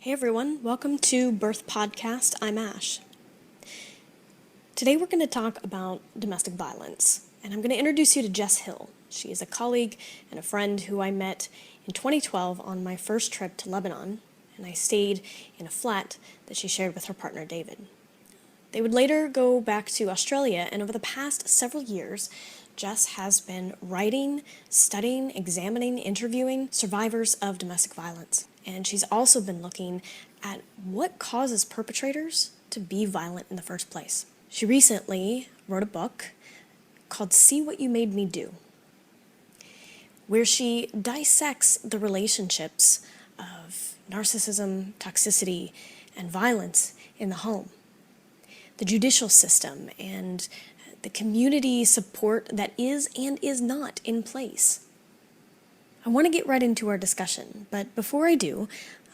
Hey everyone, welcome to BEARTH Podcast. I'm Ash. Today we're going to talk about domestic violence, and I'm going to introduce you to Jess Hill. She is a colleague and a friend who I met in 2012 on my first trip to Lebanon, and I stayed in a flat that she shared with her partner David. They would later go back to Australia, and over the past several years, Jess has been writing, studying, examining, interviewing survivors of domestic violence. And she's also been looking at what causes perpetrators to be violent in the first place. She recently wrote a book called See What You Made Me Do, where she dissects the relationships of narcissism, toxicity, and violence in the home, the judicial system, and the community support that is and is not in place. I want to get right into our discussion, but before I do,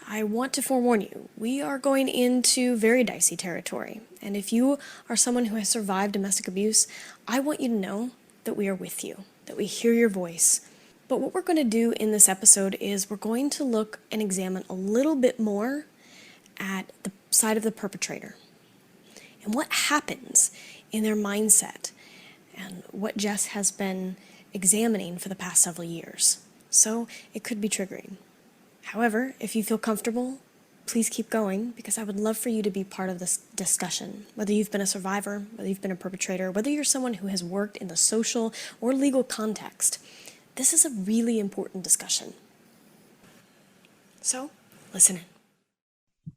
I want to forewarn you, we are going into very dicey territory, and if you are someone who has survived domestic abuse, I want you to know that we are with you, that we hear your voice. But what we're going to do in this episode is we're going to look and examine a little bit more at the side of the perpetrator and what happens in their mindset and what Jess has been examining for the past several years. So it could be triggering. However, if you feel comfortable, please keep going because I would love for you to be part of this discussion. Whether you've been a survivor, whether you've been a perpetrator, whether you're someone who has worked in the social or legal context, this is a really important discussion. So, listen in.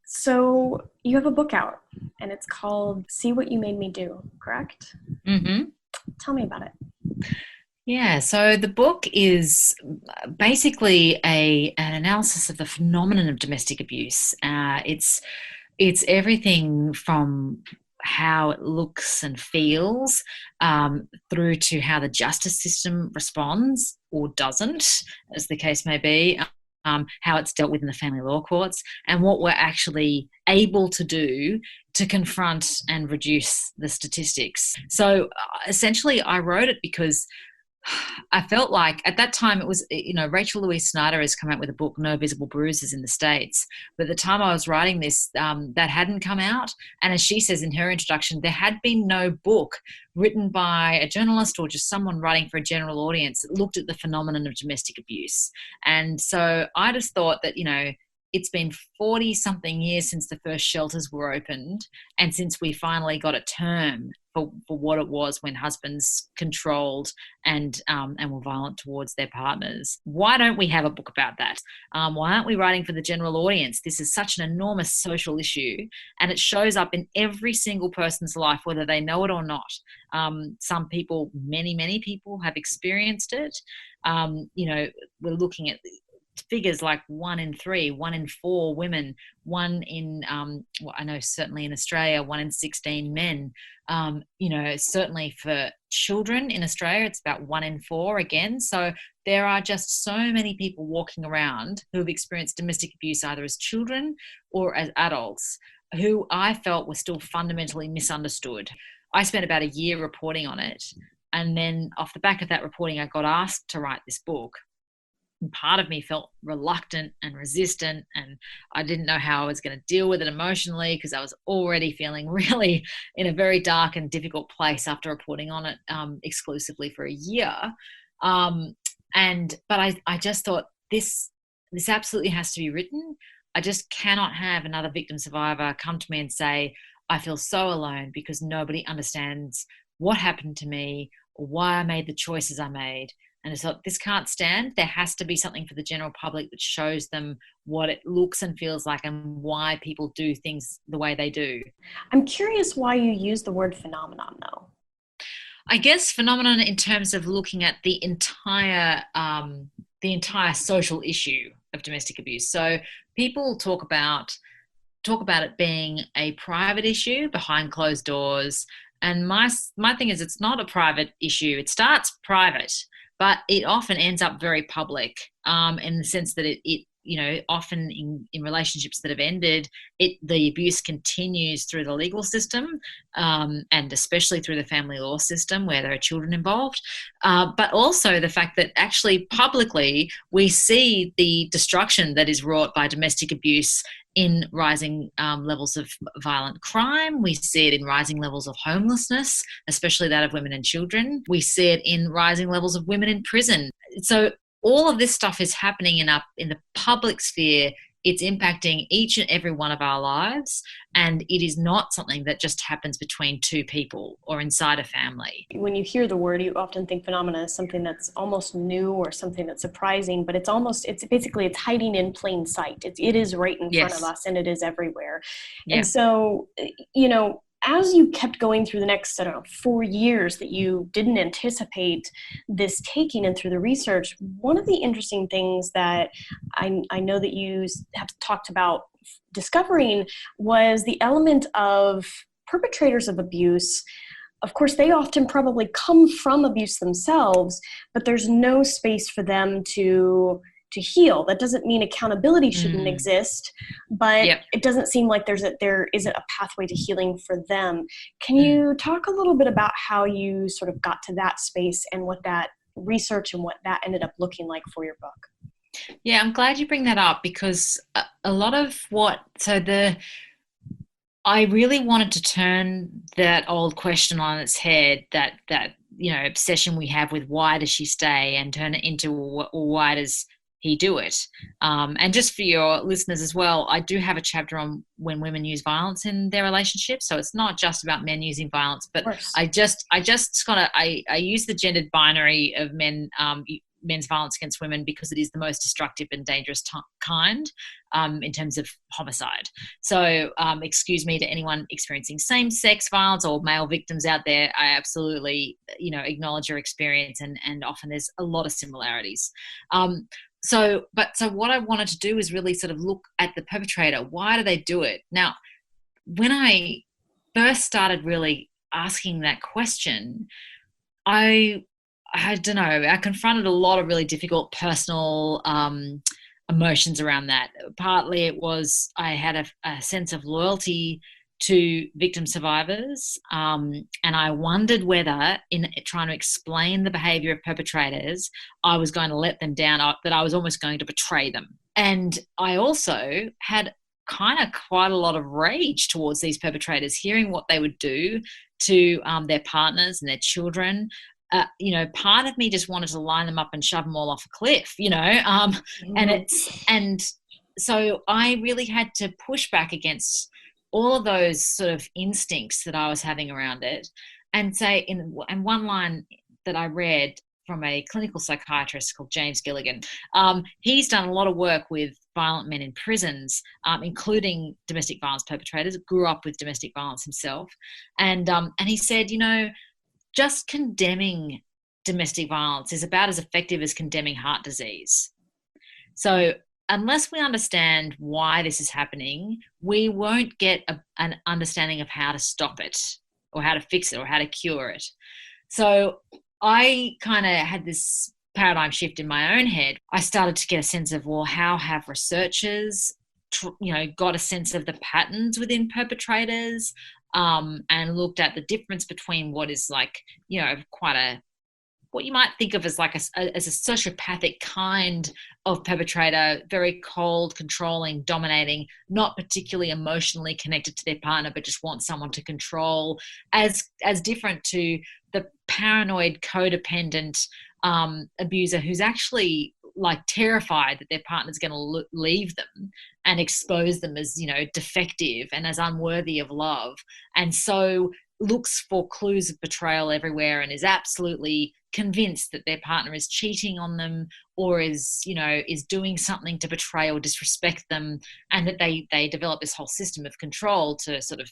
So, you have a book out and it's called See What You Made Me Do, correct? Mm-hmm. Tell me about it. Yeah, so the book is basically an analysis of the phenomenon of domestic abuse. It's everything from how it looks and feels through to how the justice system responds or doesn't, as the case may be. How it's dealt with in the family law courts, and what we're actually able to do to confront and reduce the statistics. So essentially, I wrote it because I felt like at that time it was, Louise Snyder has come out with a book, No Visible Bruises in the States. But at the time I was writing this, that hadn't come out. And as she says in her introduction, there had been no book written by a journalist or just someone writing for a general audience that looked at the phenomenon of domestic abuse. And so I just thought that, it's been 40 something years since the first shelters were opened and since we finally got a term for what it was when husbands controlled and were violent towards their partners. Why don't we have a book about that? Why aren't we writing for the general audience? This is such an enormous social issue and it shows up in every single person's life, whether they know it or not. Some people, many people have experienced it. We're looking at figures like 1 in 3, 1 in 4 women, 1 in, I know certainly in Australia, 1 in 16 men. Certainly for children in Australia, it's about 1 in 4 again. So there are just so many people walking around who have experienced domestic abuse either as children or as adults who I felt were still fundamentally misunderstood. I spent about a year reporting on it. And then off the back of that reporting, I got asked to write this book. And part of me felt reluctant and resistant, and I didn't know how I was going to deal with it emotionally because I was already feeling really in a very dark and difficult place after reporting on it exclusively for a year. But I just thought this absolutely has to be written. I just cannot have another victim survivor come to me and say, I feel so alone because nobody understands what happened to me or why I made the choices I made. And I thought, this can't stand. There has to be something for the general public that shows them what it looks and feels like and why people do things the way they do. I'm curious why you use the word phenomenon, though. I guess phenomenon in terms of looking at the entire social issue of domestic abuse. So people talk about it being a private issue behind closed doors. And my thing is, it's not a private issue. It starts private, but it often ends up very public in the sense that it often in relationships that have ended, the abuse continues through the legal system, and especially through the family law system where there are children involved. But also the fact that actually publicly we see the destruction that is wrought by domestic abuse in rising levels of violent crime. We see it in rising levels of homelessness, especially that of women and children. We see it in rising levels of women in prison. So all of this stuff is happening in the public sphere. It's impacting each and every one of our lives, and it is not something that just happens between two people or inside a family. When you hear the word, you often think phenomena is something that's almost new or something that's surprising, but it's hiding in plain sight. It is right in front of us, and it is everywhere. Yeah. And so, as you kept going through the next, 4 years that you didn't anticipate this taking, and through the research, one of the interesting things that I know that you have talked about discovering was the element of perpetrators of abuse. Of course, they often probably come from abuse themselves, but there's no space for them to heal. That doesn't mean accountability shouldn't exist, but it doesn't seem like there isn't a pathway to healing for them. Can you talk a little bit about how you sort of got to that space and what that research and what that ended up looking like for your book? Yeah, I'm glad you bring that up, because a lot of I really wanted to turn that old question on its head, that obsession we have with why does she stay, and turn it into why does he do it. And just for your listeners as well, I do have a chapter on when women use violence in their relationships. So it's not just about men using violence, but I use the gendered binary of men's violence against women because it is the most destructive and dangerous kind in terms of homicide. So excuse me to anyone experiencing same-sex violence or male victims out there. I absolutely, acknowledge your experience, and often there's a lot of similarities. So what I wanted to do is really sort of look at the perpetrator. Why do they do it? Now, when I first started really asking that question, I don't know, I confronted a lot of really difficult personal emotions around that. Partly it was I had a sense of loyalty to victim survivors, and I wondered whether in trying to explain the behaviour of perpetrators, I was going to let them down, that I was almost going to betray them. And I also had quite a lot of rage towards these perpetrators, hearing what they would do to their partners and their children. Part of me just wanted to line them up and shove them all off a cliff, and so I really had to push back against all of those sort of instincts that I was having around it, and say, and one line that I read from a clinical psychiatrist called James Gilligan, he's done a lot of work with violent men in prisons, including domestic violence perpetrators, grew up with domestic violence himself, and he said, just condemning domestic violence is about as effective as condemning heart disease. So unless we understand why this is happening, we won't get an understanding of how to stop it or how to fix it or how to cure it. So I kind of had this paradigm shift in my own head. I started to get a sense of, well, how have researchers, got a sense of the patterns within perpetrators, and looked at the difference between what is what you might think of as as a sociopathic kind of perpetrator, very cold, controlling, dominating, not particularly emotionally connected to their partner, but just wants someone to control, as different to the paranoid, codependent abuser who's actually terrified that their partner's going to leave them and expose them as, defective and as unworthy of love. And so looks for clues of betrayal everywhere and is absolutely convinced that their partner is cheating on them or is doing something to betray or disrespect them, and that they develop this whole system of control to sort of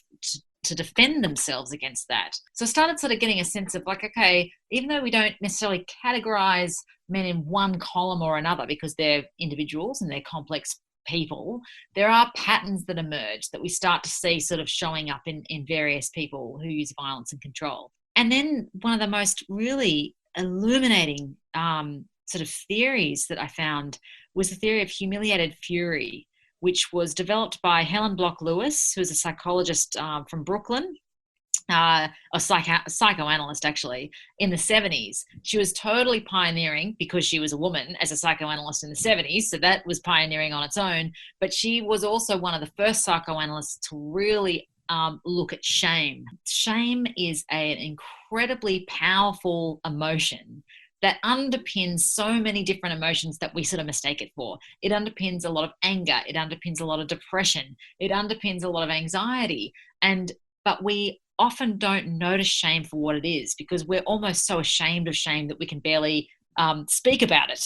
to defend themselves against that. So I started sort of getting a sense of okay, even though we don't necessarily categorize men in one column or another because they're individuals and they're complex people, there are patterns that emerge that we start to see sort of showing up in various people who use violence and control. And then one of the most really illuminating sort of theories that I found was the theory of humiliated fury, which was developed by Helen Lewis, who is a psychologist from Brooklyn, a psychoanalyst actually, in the 70s. She was totally pioneering because she was a woman as a psychoanalyst in the 70s, so that was pioneering on its own. But she was also one of the first psychoanalysts to really look at shame. Shame is an incredibly powerful emotion that underpins so many different emotions that we sort of mistake it for. It underpins a lot of anger. It underpins a lot of depression. It underpins a lot of anxiety. But we often don't notice shame for what it is, because we're almost so ashamed of shame that we can barely speak about it.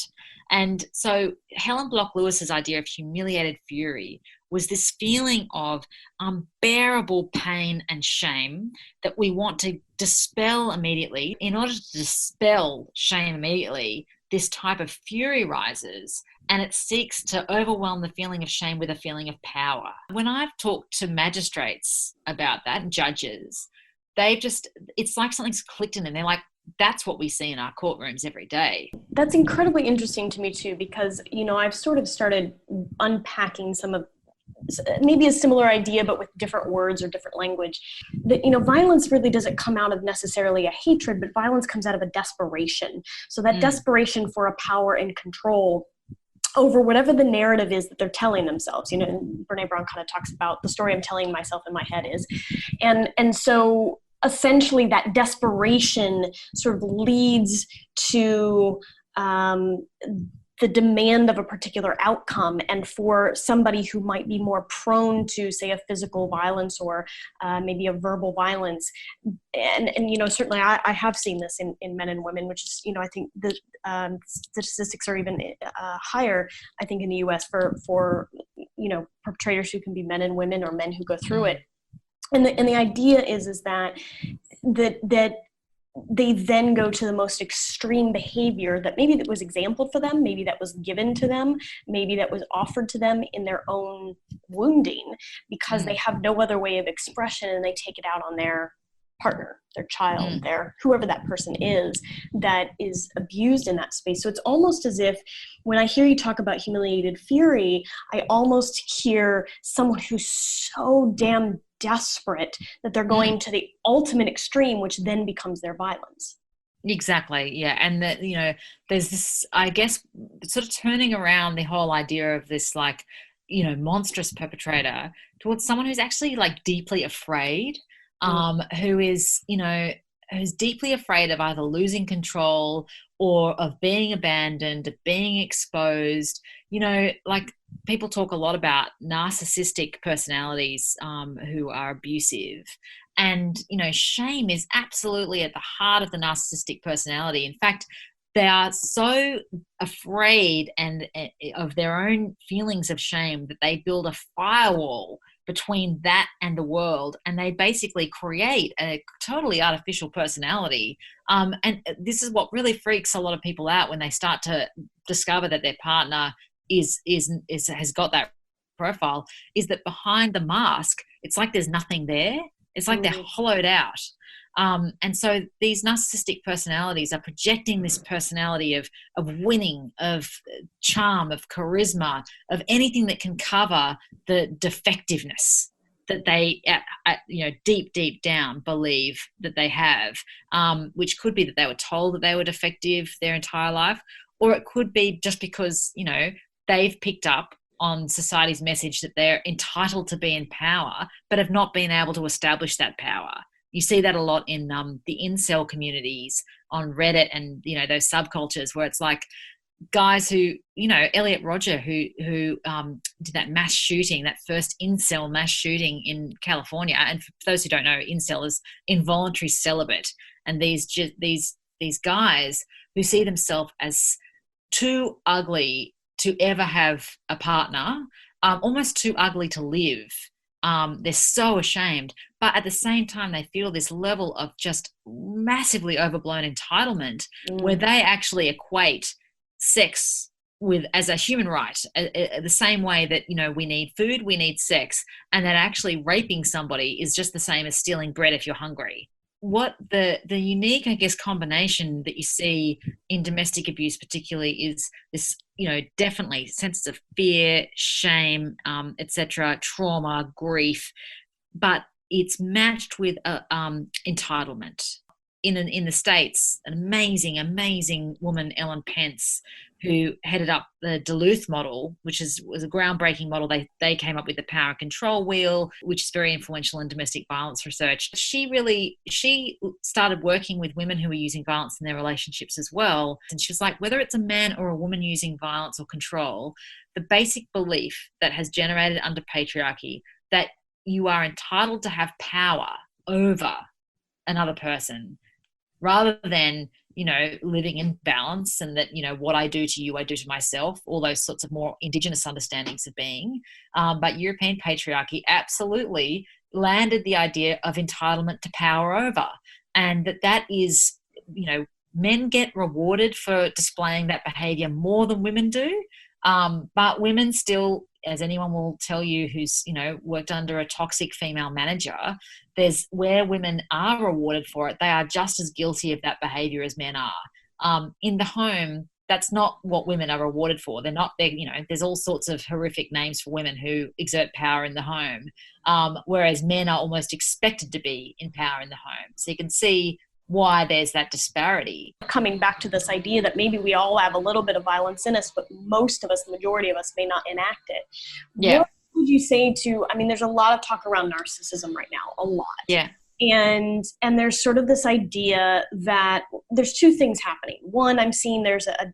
And so Helen Lewis's idea of humiliated fury was this feeling of unbearable pain and shame that we want to dispel immediately. In order to dispel shame immediately, this type of fury rises, and it seeks to overwhelm the feeling of shame with a feeling of power. When I've talked to magistrates about that, and judges, it's like something's clicked in them. They're like, that's what we see in our courtrooms every day. That's incredibly interesting to me too, because, I've sort of started unpacking some of maybe a similar idea, but with different words or different language. That, violence really doesn't come out of necessarily a hatred, but violence comes out of a desperation. So that desperation for a power and control over whatever the narrative is that they're telling themselves. And Brene Brown kind of talks about the story I'm telling myself in my head is. And so essentially that desperation sort of leads to the demand of a particular outcome. And for somebody who might be more prone to, say, a physical violence or maybe a verbal violence, and certainly I have seen this in men and women, which is, I think the statistics are even higher, I think, in the US for perpetrators who can be men and women, or men who go through it. And the idea is that they then go to the most extreme behavior that maybe that was exampled for them, maybe that was given to them, maybe that was offered to them in their own wounding, because they have no other way of expression, and they take it out on their partner, their child, their whoever that person is that is abused in that space. So it's almost as if when I hear you talk about humiliated fury, I almost hear someone who's so damn desperate that they're going to the ultimate extreme, which then becomes their violence. Exactly. Yeah. And that, there's this, I guess, sort of turning around the whole idea of this, like, monstrous perpetrator towards someone who's actually like deeply afraid, who's deeply afraid of either losing control or of being abandoned, of being exposed. Like, people talk a lot about narcissistic personalities who are abusive. And, shame is absolutely at the heart of the narcissistic personality. In fact, they are so afraid of their own feelings of shame that they build a firewall between that and the world, and they basically create a totally artificial personality. And this is what really freaks a lot of people out when they start to discover that their partner has got that profile, is that behind the mask, it's like there's nothing there. It's like they're hollowed out. And so these narcissistic personalities are projecting this personality of winning, of charm, of charisma, of anything that can cover the defectiveness that they, deep down believe that they have, which could be that they were told that they were defective their entire life, or it could be just because, they've picked up on society's message that they're entitled to be in power, but have not been able to establish that power. You see that a lot in the incel communities on Reddit and, those subcultures where it's like guys who, Elliot Rodger, who did that mass shooting, that first incel mass shooting in California. And for those who don't know, incel is involuntary celibate. And these guys who see themselves as too ugly to ever have a partner, almost too ugly to live. They're so ashamed, but at the same time, they feel this level of just massively overblown entitlement where they actually equate sex as a human right, the same way that, we need food, we need sex, and that actually raping somebody is just the same as stealing bread if you're hungry. what the unique, I guess, combination that you see in domestic abuse particularly is this, definitely sense of fear, shame, etc., trauma, grief, but it's matched with entitlement. In the States, an amazing woman, Pence, who headed up the Duluth model, which was a groundbreaking model. They came up with the power and control wheel, which is very influential in domestic violence research. She started working with women who were using violence in their relationships as well. And she was like, whether it's a man or a woman using violence or control, the basic belief that has generated under patriarchy that you are entitled to have power over another person rather than, living in balance, and that, what I do to you, I do to myself, all those sorts of more indigenous understandings of being. But European patriarchy absolutely landed the idea of entitlement to power over, and that is, men get rewarded for displaying that behavior more than women do. But women still, as anyone will tell you who's, worked under a toxic female manager, there's where women are rewarded for it, they are just as guilty of that behavior as men are. In the home, that's not what women are rewarded for. There's all sorts of horrific names for women who exert power in the home, whereas men are almost expected to be in power in the home. So you can see why there's that disparity. Coming back to this idea that maybe we all have a little bit of violence in us, but most of us, the majority of us, may not enact it. Yeah. What would you say to, there's a lot of talk around narcissism right now, a lot. Yeah. And there's sort of this idea that there's two things happening. One, I'm seeing there's a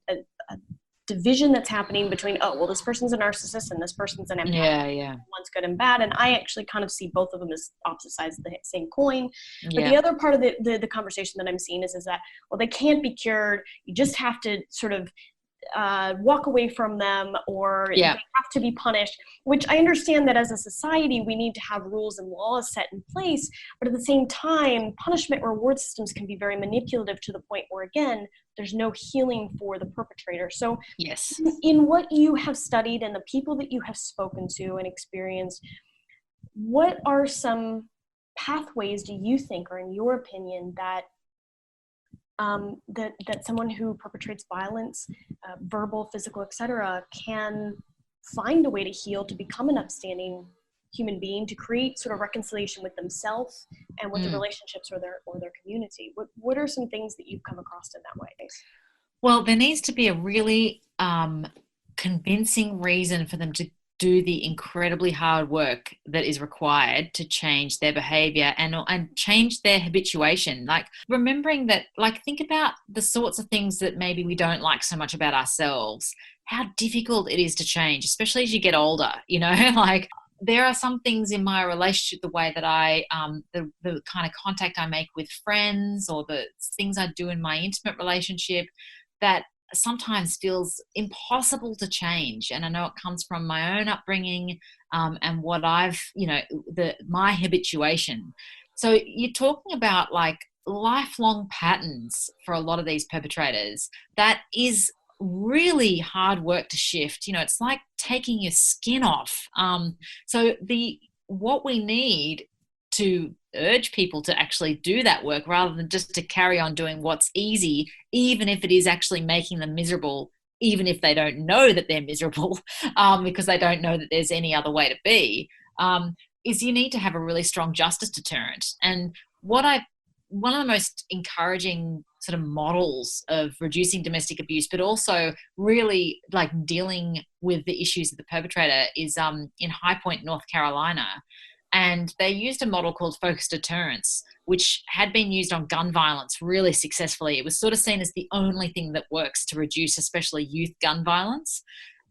division that's happening between, this person's a narcissist and this person's an empath. Yeah. One's good and bad. And I actually kind of see both of them as opposite sides of the same coin. But Yeah. the other part of the conversation that I'm seeing is that, they can't be cured. You just have to sort of walk away from them, or they have to be punished, which I understand that as a society, we need to have rules and laws set in place. But at the same time, punishment reward systems can be very manipulative to the point where, again, there's no healing for the perpetrator. So yes, in what you have studied and the people that you have spoken to and experienced, what are some pathways do you think, or in your opinion, that that someone who perpetrates violence, verbal, physical, etc., can find a way to heal, to become an upstanding human being, to create sort of reconciliation with themselves and with the relationships or their community? What are some things that you've come across in that way? Well, there needs to be a really convincing reason for them to do the incredibly hard work that is required to change their behavior and change their habituation. Like, remembering that, like, think about the sorts of things that maybe we don't like so much about ourselves, how difficult it is to change, especially as you get older, like, there are some things in my relationship, the way that I, the kind of contact I make with friends, or the things I do in my intimate relationship, that sometimes feels impossible to change. And I know it comes from my own upbringing, and what I've, my habituation. So you're talking about like lifelong patterns for a lot of these perpetrators. That is really hard work to shift. It's like taking your skin off. So what we need to urge people to actually do that work, rather than just to carry on doing what's easy, even if it is actually making them miserable, even if they don't know that they're miserable, because they don't know that there's any other way to be, is you need to have a really strong justice deterrent. And one of the most encouraging sort of models of reducing domestic abuse, but also really like dealing with the issues of the perpetrator, is in High Point, North Carolina. And they used a model called focused deterrence, which had been used on gun violence really successfully. It was sort of seen as the only thing that works to reduce especially youth gun violence.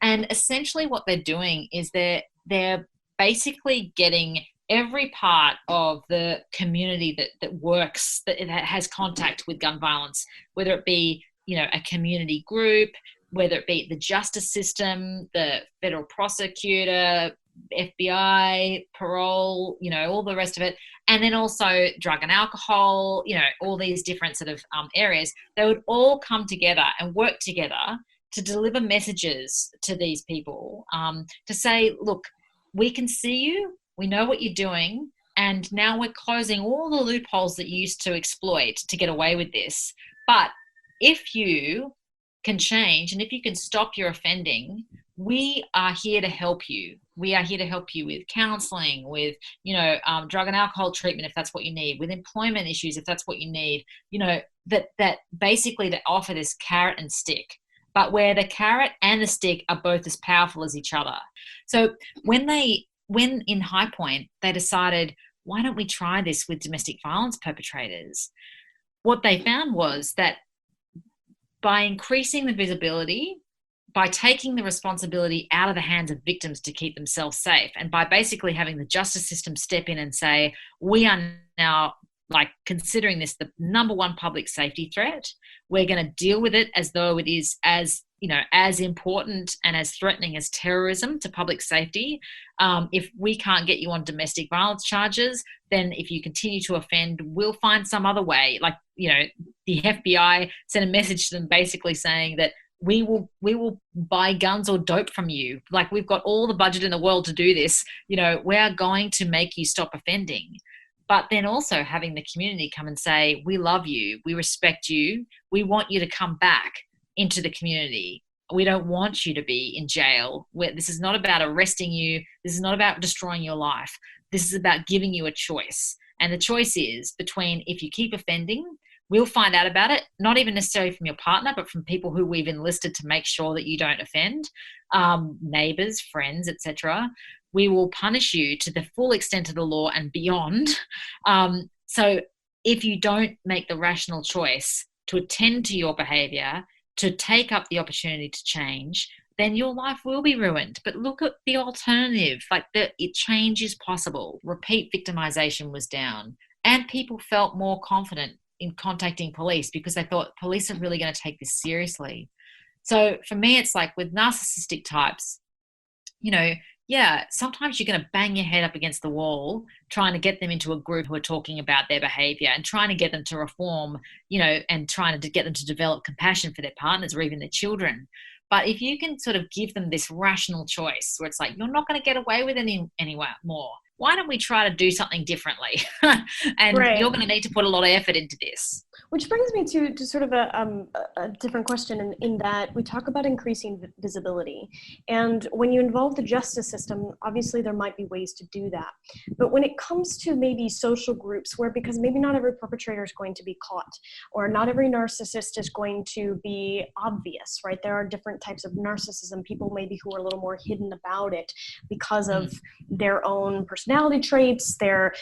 And essentially what they're doing is they're basically getting every part of the community that works, that has contact with gun violence, whether it be, a community group, whether it be the justice system, the federal prosecutor, FBI, parole, all the rest of it. And then also drug and alcohol, all these different sort of areas. They would all come together and work together to deliver messages to these people, to say, look, we can see you. We know what you're doing. and now we're closing all the loopholes that you used to exploit to get away with this. But if you can change and if you can stop your offending, we are here to help you. We are here to help you with counseling, with, drug and alcohol treatment, if that's what you need, with employment issues, if that's what you need, that basically to offer this carrot and stick, but where the carrot and the stick are both as powerful as each other. So when in High Point, they decided, why don't we try this with domestic violence perpetrators? What they found was that by increasing the visibility, by taking the responsibility out of the hands of victims to keep themselves safe, and by basically having the justice system step in and say, we are now considering this the number one public safety threat. We're going to deal with it as though it is as important and as threatening as terrorism to public safety. If we can't get you on domestic violence charges, then if you continue to offend, we'll find some other way. The FBI sent a message to them basically saying that we will buy guns or dope from you. We've got all the budget in the world to do this. We're going to make you stop offending. But then also having the community come and say, we love you, we respect you, we want you to come back into the community. We don't want you to be in jail. This is not about arresting you. This is not about destroying your life. This is about giving you a choice. And the choice is between, if you keep offending, we'll find out about it, not even necessarily from your partner, but from people who we've enlisted to make sure that you don't offend, neighbours, friends, etc. We will punish you to the full extent of the law and beyond. So if you don't make the rational choice to attend to your behaviour, to take up the opportunity to change, then your life will be ruined. But look at the alternative. Change is possible. Repeat victimization was down, and people felt more confident in contacting police because they thought police are really going to take this seriously. So for me, it's with narcissistic types, sometimes you're going to bang your head up against the wall trying to get them into a group who are talking about their behavior and trying to get them to reform, and trying to get them to develop compassion for their partners or even their children. But if you can sort of give them this rational choice where it's you're not going to get away with it anywhere more. Why don't we try to do something differently? And Right. You're going to need to put a lot of effort into this. Which brings me to sort of a different question in that we talk about increasing visibility. And when you involve the justice system, obviously there might be ways to do that. But when it comes to maybe social groups because maybe not every perpetrator is going to be caught, or not every narcissist is going to be obvious, right? There are different types of narcissism, people maybe who are a little more hidden about it because of their own personality traits. Dr.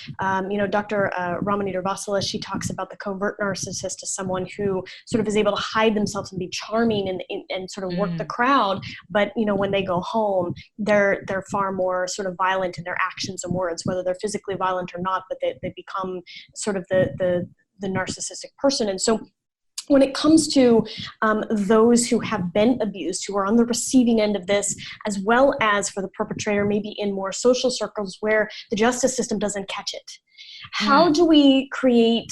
Ramani Durvasula, she talks about the covert narcissist as someone who sort of is able to hide themselves and be charming and sort of work the crowd, but when they go home, they're far more sort of violent in their actions and words, whether they're physically violent or not, but they become sort of the narcissistic person. And so when it comes to those who have been abused, who are on the receiving end of this, as well as for the perpetrator, maybe in more social circles where the justice system doesn't catch it, how do we create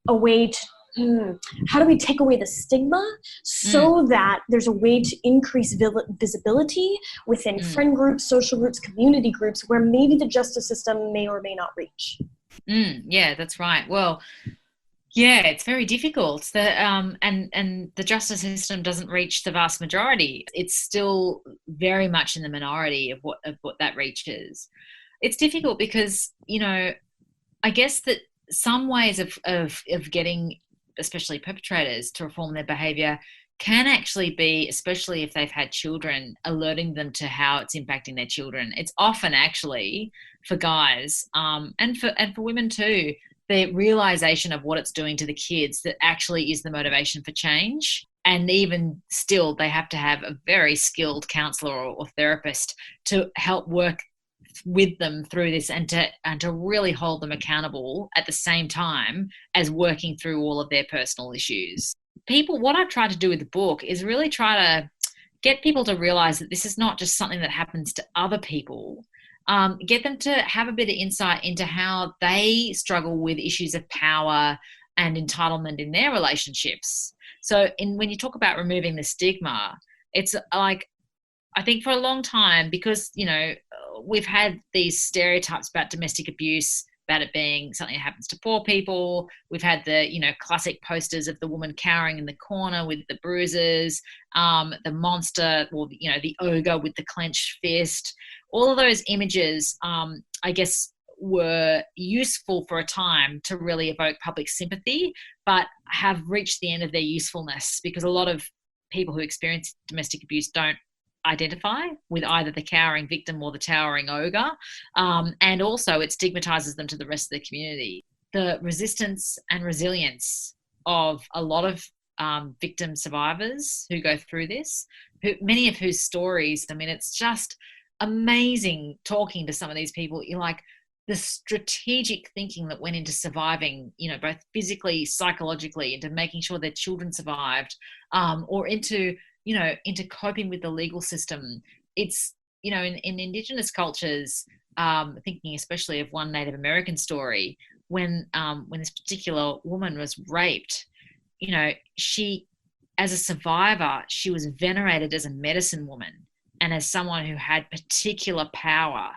a way to how do we take away the stigma so that there's a way to increase visibility within friend groups, social groups, community groups, where maybe the justice system may or may not reach? Yeah, that's right. Well, yeah, it's very difficult. And the justice system doesn't reach the vast majority. It's still very much in the minority of what that reaches. It's difficult because, I guess that some ways of getting especially perpetrators to reform their behavior can actually be, especially if they've had children, alerting them to how it's impacting their children. It's often actually for guys and for women too, the realization of what it's doing to the kids that actually is the motivation for change. And even still, they have to have a very skilled counselor or therapist to help work with them through this and to really hold them accountable at the same time as working through all of their personal issues. What I've tried to do with the book is really try to get people to realize that this is not just something that happens to other people. Get them to have a bit of insight into how they struggle with issues of power and entitlement in their relationships. So when you talk about removing the stigma, it's I think for a long time, because, we've had these stereotypes about domestic abuse about it being something that happens to poor people. We've had the, classic posters of the woman cowering in the corner with the bruises, the monster, or, the ogre with the clenched fist. All of those images, I guess, were useful for a time to really evoke public sympathy, but have reached the end of their usefulness because a lot of people who experience domestic abuse don't identify with either the cowering victim or the towering ogre. And also it stigmatizes them to the rest of the community. The resistance and resilience of a lot of victim survivors who go through this, many of whose stories, I mean, it's just amazing talking to some of these people. You're like, the strategic thinking that went into surviving, both physically, psychologically, into making sure their children survived, or into coping with the legal system. It's, in Indigenous cultures, thinking especially of one Native American story, when this particular woman was raped, she, as a survivor, she was venerated as a medicine woman and as someone who had particular power.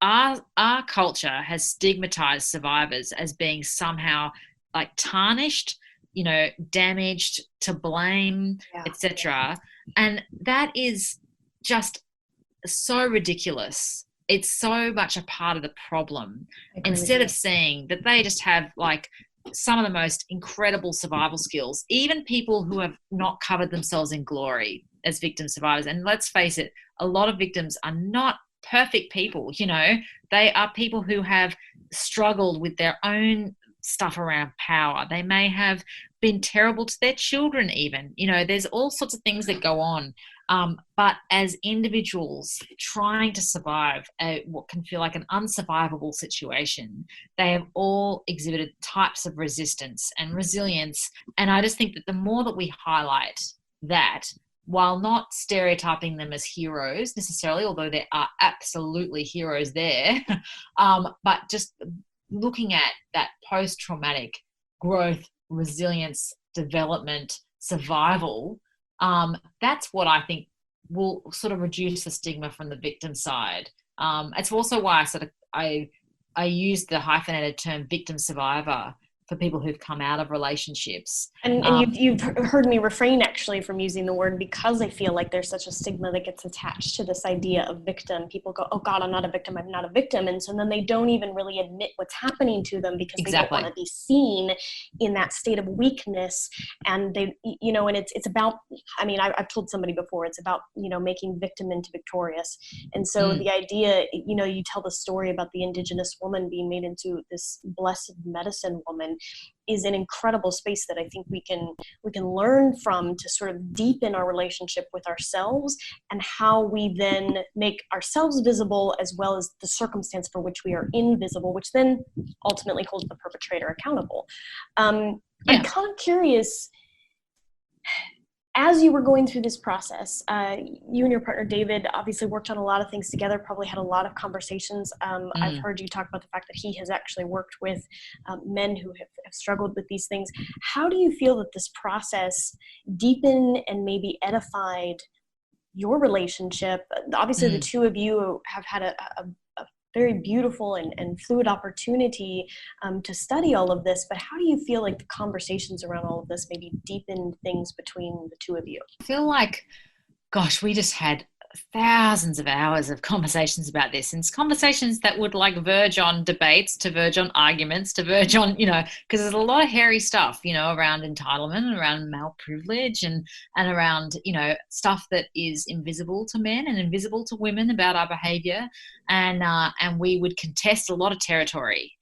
Our culture has stigmatized survivors as being somehow like tarnished, damaged, to blame, etc. And that is just so ridiculous. It's so much a part of the problem. Instead of seeing that they just have like some of the most incredible survival skills, even people who have not covered themselves in glory as victim survivors. And let's face it, a lot of victims are not perfect people. They are people who have struggled with their own stuff around power. They may have been terrible to their children even. There's all sorts of things that go on. But as individuals trying to survive what can feel like an unsurvivable situation, they have all exhibited types of resistance and resilience. And I just think that the more that we highlight that, while not stereotyping them as heroes necessarily, although there are absolutely heroes there, but just looking at that post-traumatic growth, resilience, development, survival, that's what I think will sort of reduce the stigma from the victim side. It's also why I use the hyphenated term victim survivor for people who've come out of relationships. And you've heard me refrain actually from using the word, because I feel like there's such a stigma that gets attached to this idea of victim. People go, oh God, I'm not a victim. I'm not a victim. And so then they don't even really admit what's happening to them because they don't want to be seen in that state of weakness. And they, and it's about, I mean, I've told somebody before, it's about, making victim into victorious. And so the idea, you tell the story about the Indigenous woman being made into this blessed medicine woman, is an incredible space that I think we can learn from to sort of deepen our relationship with ourselves and how we then make ourselves visible as well as the circumstance for which we are invisible, which then ultimately holds the perpetrator accountable. I'm kind of curious, as you were going through this process, you and your partner David obviously worked on a lot of things together, probably had a lot of conversations. I've heard you talk about the fact that he has actually worked with men who have struggled with these things. How do you feel that this process deepened and maybe edified your relationship? Obviously, the two of you have had a very beautiful and fluid opportunity to study all of this, but how do you feel like the conversations around all of this maybe deepened things between the two of you? I feel like, gosh, we just had thousands of hours of conversations about this, and it's conversations that would like verge on debates, to verge on arguments, to verge on, because there's a lot of hairy stuff, around entitlement and around male privilege and around, stuff that is invisible to men and invisible to women about our behavior. And we would contest a lot of territory,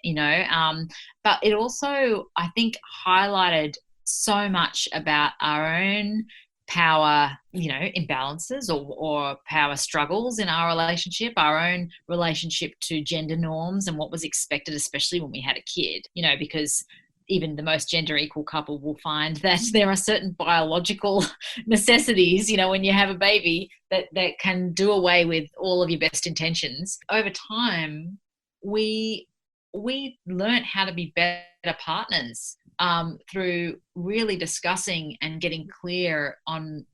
but it also, I think, highlighted so much about our own power, imbalances or power struggles in our relationship, our own relationship to gender norms and what was expected, especially when we had a kid, because even the most gender equal couple will find that there are certain biological necessities, when you have a baby that can do away with all of your best intentions. Over time, we learned how to be better partners through really discussing and getting clear on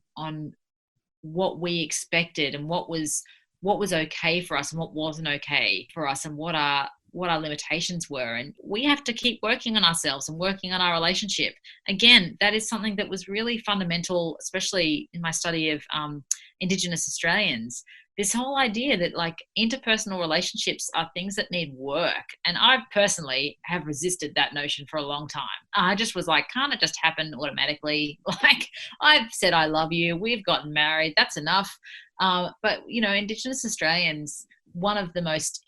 what we expected and what was okay for us and what wasn't okay for us, and what our what our limitations were. And we have to keep working on ourselves and working on our relationship. Again, that is something that was really fundamental, especially in my study of Indigenous Australians. This whole idea that like interpersonal relationships are things that need work. And I personally have resisted that notion for a long time. I just was like, can't it just happen automatically? Like, I've said I love you, we've gotten married, that's enough. But, you know, Indigenous Australians, one of the most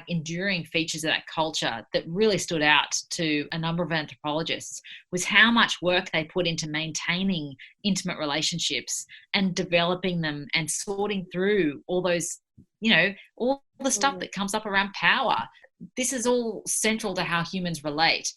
enduring features of that culture that really stood out to a number of anthropologists was how much work they put into maintaining intimate relationships and developing them and sorting through all those, you know, all the stuff that comes up around power. This is all central to how humans relate.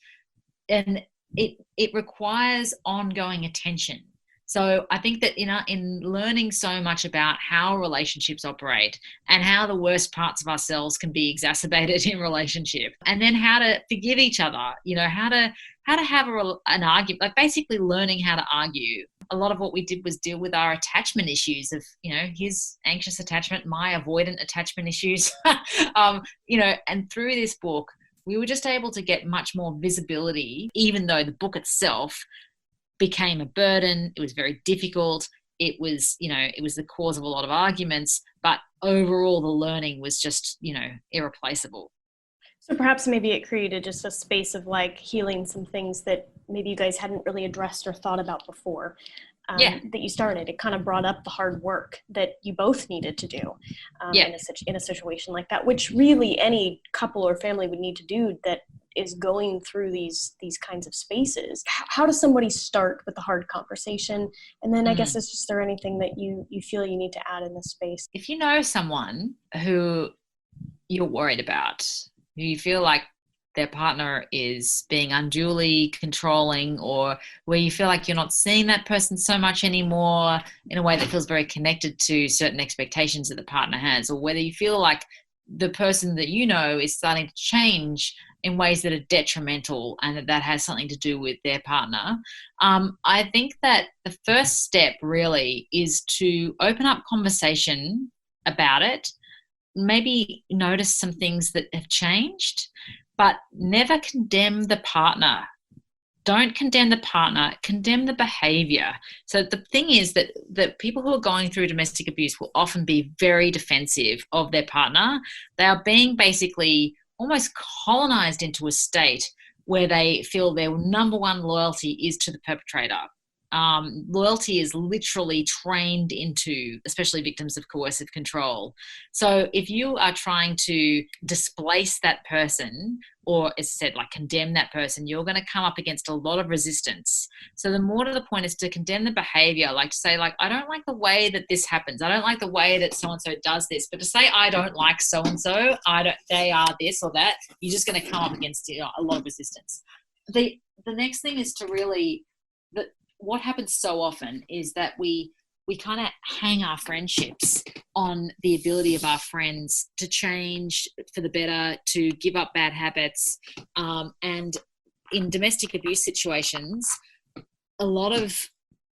And it requires ongoing attention. So I think that in learning so much about how relationships operate and how the worst parts of ourselves can be exacerbated in relationship, and then how to forgive each other, you know, how to have an argument, like basically learning how to argue. A lot of what we did was deal with our attachment issues of, you know, his anxious attachment, my avoidant attachment issues, you know, and through this book, we were just able to get much more visibility, even though the book itself became a burden. It was very difficult. It was, you know, it was the cause of a lot of arguments, but overall the learning was just, you know, irreplaceable. So perhaps maybe it created just a space of like healing some things that maybe you guys hadn't really addressed or thought about before. That you started. It kind of brought up the hard work that you both needed to do in a situation like that, which really any couple or family would need to do that is going through these kinds of spaces. How does somebody start with the hard conversation? And then I guess is there anything that you feel you need to add in this space? If you know someone who you're worried about, who you feel like their partner is being unduly controlling, or where you feel like you're not seeing that person so much anymore in a way that feels very connected to certain expectations that the partner has, or whether you feel like the person that you know is starting to change in ways that are detrimental and that has something to do with their partner, I think that the first step really is to open up conversation about it, maybe notice some things that have changed, but never condemn the partner. Don't condemn the partner, condemn the behavior. So the thing is that people who are going through domestic abuse will often be very defensive of their partner. They are being basically almost colonized into a state where they feel their number one loyalty is to the perpetrator. Loyalty is literally trained into, especially victims of coercive control. So if you are trying to displace that person, or as I said, like condemn that person, you're going to come up against a lot of resistance. So the more to the point is to condemn the behavior, like to say, like, I don't like the way that this happens. I don't like the way that so-and-so does this. But to say, I don't like so-and-so, they are this or that, you're just going to come up against, you know, a lot of resistance. The next thing is to really, what happens so often is that we kind of hang our friendships on the ability of our friends to change for the better, to give up bad habits. And in domestic abuse situations, a lot of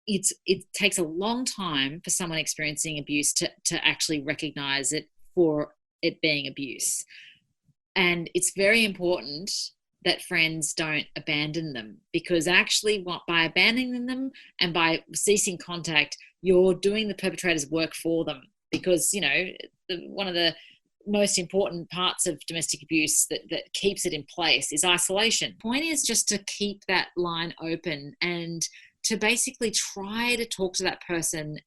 it takes a long time for someone experiencing abuse to actually recognize it for it being abuse. And it's very important that friends don't abandon them, because actually by abandoning them and by ceasing contact, you're doing the perpetrator's work for them. Because, you know, one of the most important parts of domestic abuse that keeps it in place is isolation. The point is just to keep that line open and to basically try to talk to that person,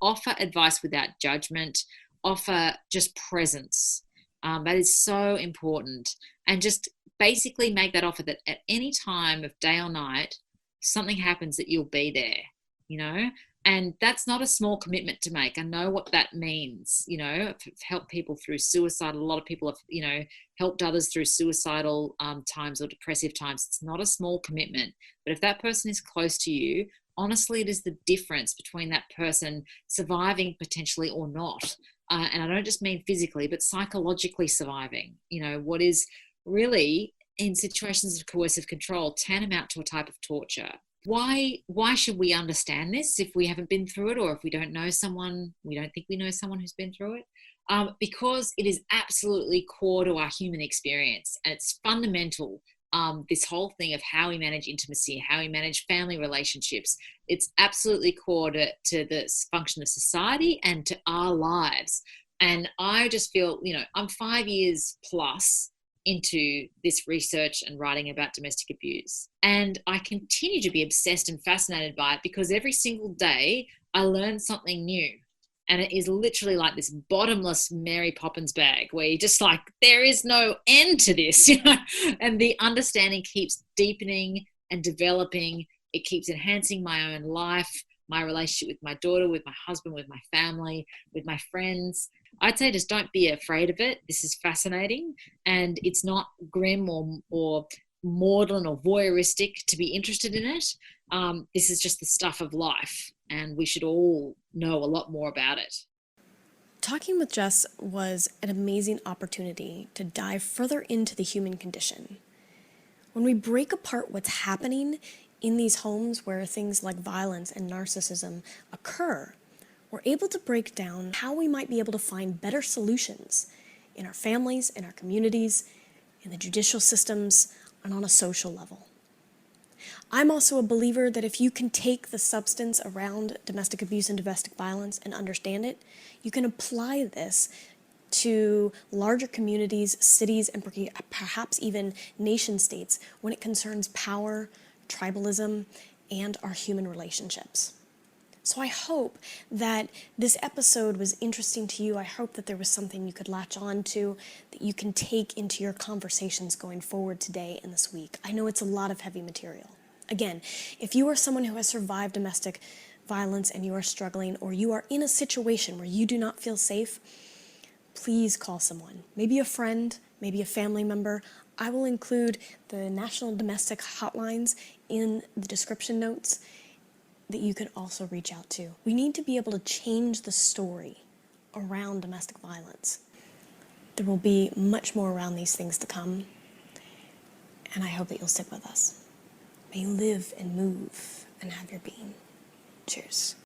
offer advice without judgment, offer just presence. That is so important. And just basically make that offer that at any time of day or night, something happens, that you'll be there, you know? And that's not a small commitment to make. I know what that means, you know. I've helped people through suicide. A lot of people have, you know, helped others through suicidal times or depressive times. It's not a small commitment. But if that person is close to you, honestly, it is the difference between that person surviving potentially or not. And I don't just mean physically, but psychologically surviving. You know, what is really, in situations of coercive control, tantamount to a type of torture. Why should we understand this if we haven't been through it, or if we don't know someone, we don't think we know someone who's been through it? because it is absolutely core to our human experience. And it's fundamental. This whole thing of how we manage intimacy, how we manage family relationships, it's absolutely core to the function of society and to our lives. And I just feel, I'm 5 years plus into this research and writing about domestic abuse. And I continue to be obsessed and fascinated by it because every single day I learn something new. And it is literally like this bottomless Mary Poppins bag where you're just like, there is no end to this, and the understanding keeps deepening and developing. It keeps enhancing my own life, my relationship with my daughter, with my husband, with my family, with my friends. I'd say just don't be afraid of it. This is fascinating, and it's not grim or maudlin or voyeuristic to be interested in it. This is just the stuff of life, and we should all know a lot more about it. Talking with Jess was an amazing opportunity to dive further into the human condition. When we break apart what's happening in these homes where things like violence and narcissism occur, we're able to break down how we might be able to find better solutions in our families, in our communities, in the judicial systems, and on a social level. I'm also a believer that if you can take the substance around domestic abuse and domestic violence and understand it, you can apply this to larger communities, cities, and perhaps even nation states when it concerns power, tribalism, and our human relationships. So I hope that this episode was interesting to you. I hope that there was something you could latch on to that you can take into your conversations going forward today and this week. I know it's a lot of heavy material. Again, if you are someone who has survived domestic violence and you are struggling, or you are in a situation where you do not feel safe, please call someone. Maybe a friend, maybe a family member. I will include the National Domestic Hotlines in the description notes that you can also reach out to. We need to be able to change the story around domestic violence. There will be much more around these things to come, and I hope that you'll stick with us. May you live and move and have your being. Cheers.